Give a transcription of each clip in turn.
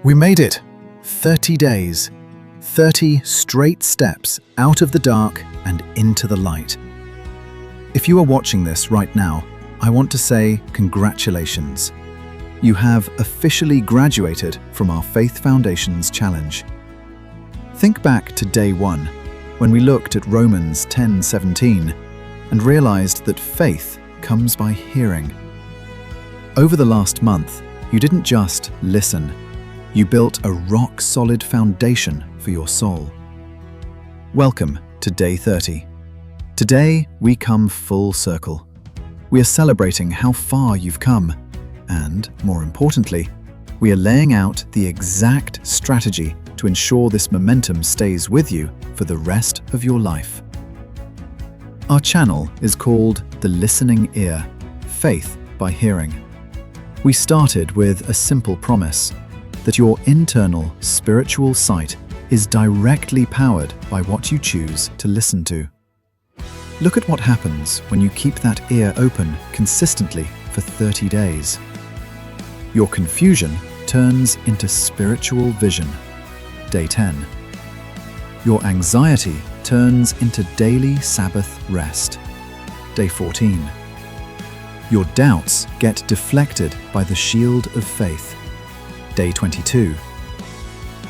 We made it! 30 days. 30 straight steps out of the dark and into the light. If you are watching this right now, I want to say congratulations. You have officially graduated from our Faith Foundations Challenge. Think back to day 1, when we looked at Romans 10:17 and realized that faith comes by hearing. Over the last month, you didn't just listen. You built a rock-solid foundation for your soul. Welcome to day 30. Today, we come full circle. We are celebrating how far you've come, and, more importantly, we are laying out the exact strategy to ensure this momentum stays with you for the rest of your life. Our channel is called The Listening Ear, Faith by Hearing. We started with a simple promise that your internal spiritual sight is directly powered by what you choose to listen to. Look at what happens when you keep that ear open consistently for 30 days. Your confusion turns into spiritual vision. Day 10. Your anxiety turns into daily Sabbath rest. Day 14. Your doubts get deflected by the shield of faith. Day 22.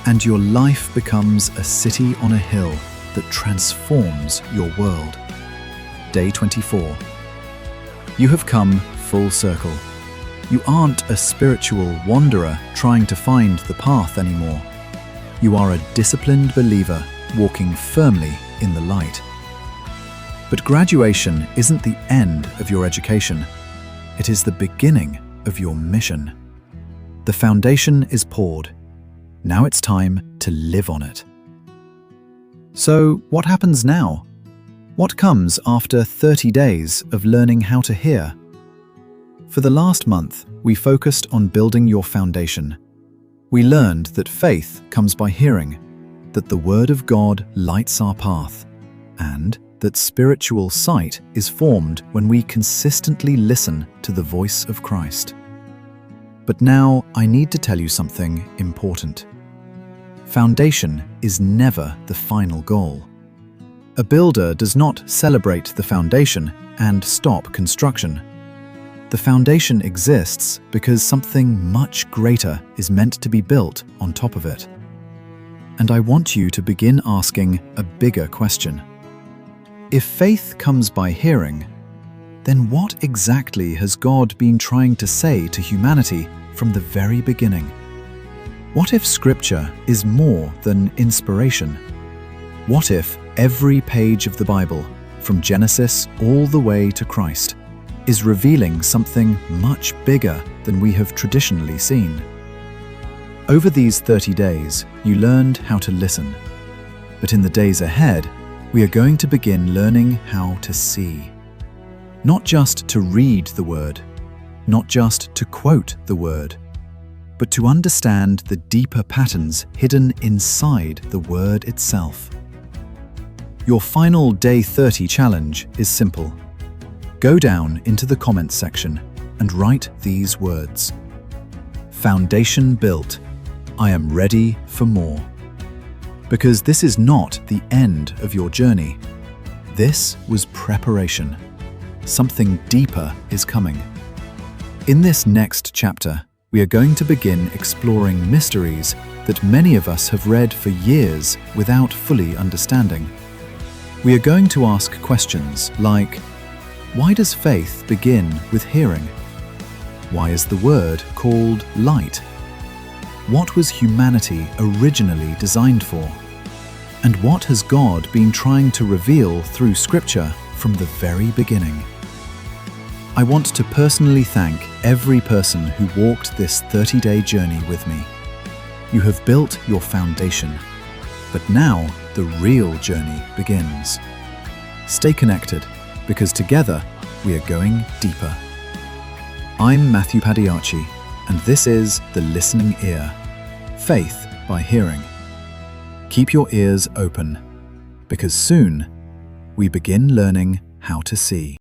And your life becomes a city on a hill that transforms your world. Day 24. You have come full circle. You aren't a spiritual wanderer trying to find the path anymore. You are a disciplined believer walking firmly in the light. But graduation isn't the end of your education. It is the beginning of your mission. The foundation is poured. Now it's time to live on it. So, what happens now? What comes after 30 days of learning how to hear? For the last month, we focused on building your foundation. We learned that faith comes by hearing, that the Word of God lights our path, and that spiritual sight is formed when we consistently listen to the voice of Christ. But now I need to tell you something important. Foundation is never the final goal. A builder does not celebrate the foundation and stop construction. The foundation exists because something much greater is meant to be built on top of it. And I want you to begin asking a bigger question. If faith comes by hearing, then what exactly has God been trying to say to humanity from the very beginning? What if Scripture is more than inspiration? What if every page of the Bible, from Genesis all the way to Christ, is revealing something much bigger than we have traditionally seen? Over these 30 days, you learned how to listen. But in the days ahead, we are going to begin learning how to see. Not just to read the Word, not just to quote the Word, but to understand the deeper patterns hidden inside the Word itself. Your final Day 30 challenge is simple. Go down into the comments section and write these words. Foundation built. I am ready for more. Because this is not the end of your journey. This was preparation. Something deeper is coming. In this next chapter, we are going to begin exploring mysteries that many of us have read for years without fully understanding. We are going to ask questions like, why does faith begin with hearing? Why is the Word called light? What was humanity originally designed for? And what has God been trying to reveal through Scripture from the very beginning? I want to personally thank every person who walked this 30-day journey with me. You have built your foundation, but now the real journey begins. Stay connected, because together we are going deeper. I'm Matthew Padiachi, and this is The Listening Ear, Faith by Hearing. Keep your ears open, because soon we begin learning how to see.